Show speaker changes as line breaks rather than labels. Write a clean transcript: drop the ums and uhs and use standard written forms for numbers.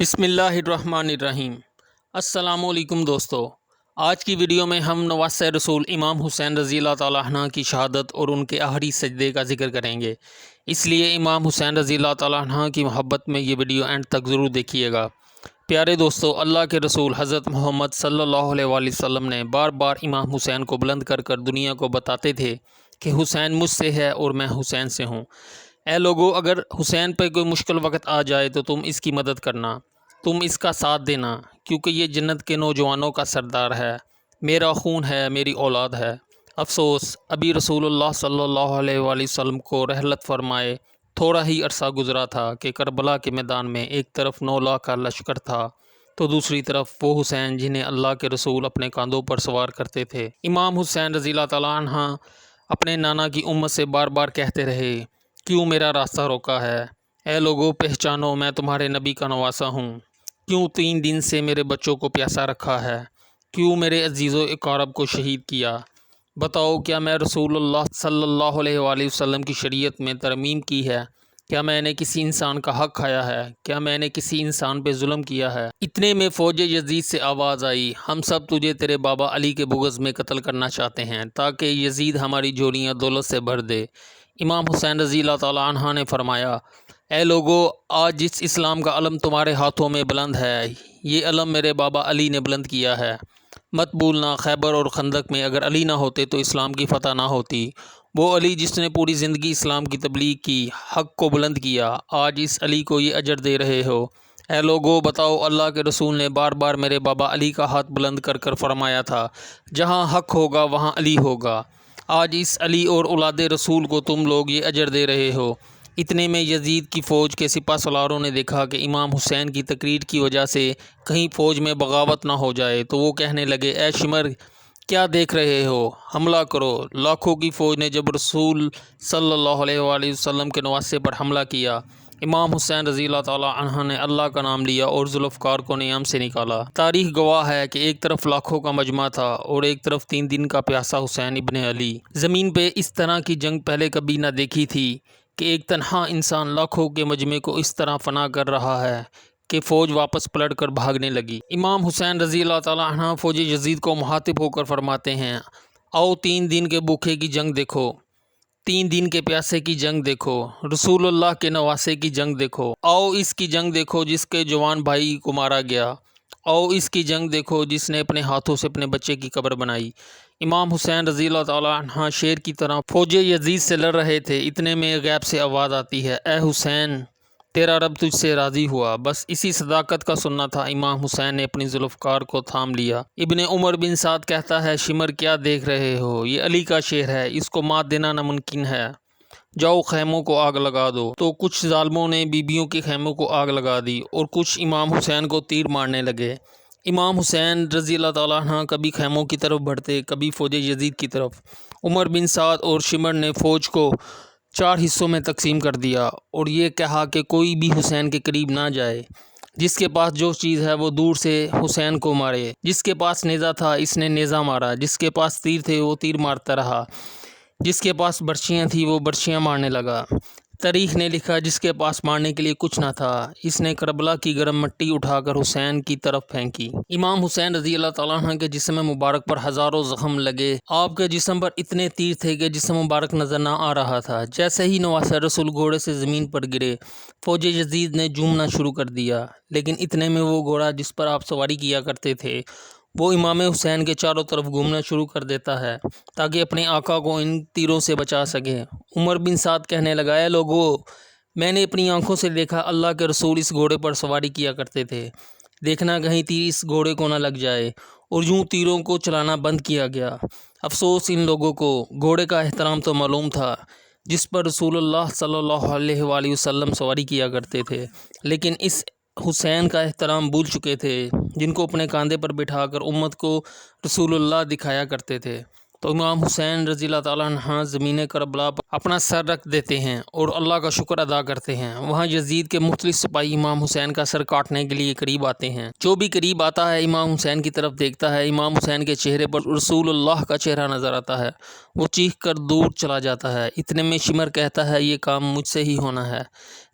بسم اللہ الرحمن الرحیم۔ السلام علیکم دوستو، آج کی ویڈیو میں ہم نواسۂ رسول امام حسین رضی اللہ تعالیٰ عنہ کی شہادت اور ان کے آخری سجدے کا ذکر کریں گے، اس لیے امام حسین رضی اللہ تعالیٰ عنہ کی محبت میں یہ ویڈیو اینڈ تک ضرور دیکھیے گا۔ پیارے دوستو، اللہ کے رسول حضرت محمد صلی اللہ علیہ وآلہ وسلم نے بار بار امام حسین کو بلند کر کر دنیا کو بتاتے تھے کہ حسین مجھ سے ہے اور میں حسین سے ہوں۔ اے لوگو، اگر حسین پہ کوئی مشکل وقت آ جائے تو تم اس کی مدد کرنا، تم اس کا ساتھ دینا، کیونکہ یہ جنت کے نوجوانوں کا سردار ہے، میرا خون ہے، میری اولاد ہے۔ افسوس، ابھی رسول اللہ صلی اللہ علیہ وآلہ وسلم کو رحلت فرمائے تھوڑا ہی عرصہ گزرا تھا کہ کربلا کے میدان میں ایک طرف 9 لاکھ کا لشکر تھا تو دوسری طرف وہ حسین جنہیں اللہ کے رسول اپنے کاندھوں پر سوار کرتے تھے۔ امام حسین رضی اللہ تعالیٰ عنہ اپنے نانا کی امت سے بار بار کہتے رہے، کیوں میرا راستہ روکا ہے؟ اے لوگو، پہچانو، میں تمہارے نبی کا نواسا ہوں۔ کیوں 3 دن سے میرے بچوں کو پیاسا رکھا ہے؟ کیوں میرے عزیز و اقارب کو شہید کیا؟ بتاؤ، کیا میں رسول اللہ صلی اللہ علیہ وآلہ وسلم کی شریعت میں ترمیم کی ہے؟ کیا میں نے کسی انسان کا حق کھایا ہے؟ کیا میں نے کسی انسان پہ ظلم کیا ہے؟ اتنے میں فوج یزید سے آواز آئی، ہم سب تجھے تیرے بابا علی کے بغض میں قتل کرنا چاہتے ہیں تاکہ یزید ہماری جھولیاں دولت سے بھر دے۔ امام حسین رضی اللہ تعالیٰ عنہ نے فرمایا، اے لوگو، آج جس اسلام کا علم تمہارے ہاتھوں میں بلند ہے، یہ علم میرے بابا علی نے بلند کیا ہے۔ مت بھولنا، خیبر اور خندق میں اگر علی نہ ہوتے تو اسلام کی فتح نہ ہوتی۔ وہ علی جس نے پوری زندگی اسلام کی تبلیغ کی، حق کو بلند کیا، آج اس علی کو یہ اجر دے رہے ہو۔ اے لوگو، بتاؤ، اللہ کے رسول نے بار بار میرے بابا علی کا ہاتھ بلند کر کر فرمایا تھا، جہاں حق ہوگا وہاں علی ہوگا۔ آج اس علی اور اولاد رسول کو تم لوگ یہ اجر دے رہے ہو۔ اتنے میں یزید کی فوج کے سپہ سالاروں نے دیکھا کہ امام حسین کی تقریر کی وجہ سے کہیں فوج میں بغاوت نہ ہو جائے، تو وہ کہنے لگے، اے شمر، کیا دیکھ رہے ہو؟ حملہ کرو۔ لاکھوں کی فوج نے جب رسول صلی اللہ علیہ وآلہ وسلم کے نواسے پر حملہ کیا، امام حسین رضی اللہ تعالیٰ عنہ نے اللہ کا نام لیا اور ذوالفقار کو نیام سے نکالا۔ تاریخ گواہ ہے کہ ایک طرف لاکھوں کا مجمع تھا اور ایک طرف 3 دن کا پیاسا حسین ابن علی۔ زمین پہ اس طرح کی جنگ پہلے کبھی نہ دیکھی تھی کہ ایک تنہا انسان لاکھوں کے مجمع کو اس طرح فنا کر رہا ہے کہ فوج واپس پلٹ کر بھاگنے لگی۔ امام حسین رضی اللہ تعالیٰ عنہ فوج یزید کو مخاطب ہو کر فرماتے ہیں، آؤ 3 دن کے بھوکے کی جنگ دیکھو، 3 دن کے پیاسے کی جنگ دیکھو، رسول اللہ کے نواسے کی جنگ دیکھو، آؤ اس کی جنگ دیکھو جس کے جوان بھائی کو مارا گیا، آؤ اس کی جنگ دیکھو جس نے اپنے ہاتھوں سے اپنے بچے کی قبر بنائی۔ امام حسین رضی اللہ تعالیٰ عنہ شیر کی طرح فوج یزید سے لڑ رہے تھے۔ اتنے میں غیب سے آواز آتی ہے، اے حسین، تیرا رب تجھ سے راضی ہوا۔ بس اسی صداقت کا سننا تھا، امام حسین نے اپنی ذوالفقار کو تھام لیا۔ ابن عمر بن سعد کہتا ہے، شمر، کیا دیکھ رہے ہو؟ یہ علی کا شیر ہے، اس کو مات دینا ناممکن ہے، جاؤ خیموں کو آگ لگا دو۔ تو کچھ ظالموں نے بیبیوں کے خیموں کو آگ لگا دی اور کچھ امام حسین کو تیر مارنے لگے۔ امام حسین رضی اللہ تعالیٰ عنہ کبھی خیموں کی طرف بڑھتے، کبھی فوج یزید کی طرف۔ عمر بن سعد اور شمر نے فوج کو 4 حصوں میں تقسیم کر دیا اور یہ کہا کہ کوئی بھی حسین کے قریب نہ جائے، جس کے پاس جو چیز ہے وہ دور سے حسین کو مارے۔ جس کے پاس نیزہ تھا اس نے نیزہ مارا، جس کے پاس تیر تھے وہ تیر مارتا رہا، جس کے پاس برچیاں تھیں وہ برچیاں مارنے لگا۔ تاریخ نے لکھا، جس کے پاس مارنے کے لیے کچھ نہ تھا، اس نے کربلا کی گرم مٹی اٹھا کر حسین کی طرف پھینکی۔ امام حسین رضی اللہ تعالیٰ عنہ کے جسم مبارک پر ہزاروں زخم لگے۔ آپ کے جسم پر اتنے تیر تھے کہ جسم مبارک نظر نہ آ رہا تھا۔ جیسے ہی نواسۂ رسول گھوڑے سے زمین پر گرے، فوج یزید نے جھومنا شروع کر دیا، لیکن اتنے میں وہ گھوڑا جس پر آپ سواری کیا کرتے تھے وہ امام حسین کے چاروں طرف گھومنا شروع کر دیتا ہے تاکہ اپنے آقا کو ان تیروں سے بچا سکے۔ عمر بن سعد کہنے لگا، اے لوگو، میں نے اپنی آنکھوں سے دیکھا اللہ کے رسول اس گھوڑے پر سواری کیا کرتے تھے، دیکھنا کہیں تیر اس گھوڑے کو نہ لگ جائے، اور یوں تیروں کو چلانا بند کیا گیا۔ افسوس ان لوگوں کو، گھوڑے کا احترام تو معلوم تھا جس پر رسول اللہ صلی اللہ علیہ وآلہ وسلم سواری کیا کرتے تھے، لیکن اس حسین کا احترام بھول چکے تھے جن کو اپنے کاندھے پر بٹھا کر امت کو رسول اللہ دکھایا کرتے تھے۔ تو امام حسین رضی اللہ تعالیٰ عنہ زمین کربلا پر اپنا سر رکھ دیتے ہیں اور اللہ کا شکر ادا کرتے ہیں۔ وہاں یزید کے مختلف سپاہی امام حسین کا سر کاٹنے کے لیے قریب آتے ہیں۔ جو بھی قریب آتا ہے امام حسین کی طرف دیکھتا ہے، امام حسین کے چہرے پر رسول اللہ کا چہرہ نظر آتا ہے، وہ چیخ کر دور چلا جاتا ہے۔ اتنے میں شمر کہتا ہے، یہ کام مجھ سے ہی ہونا ہے۔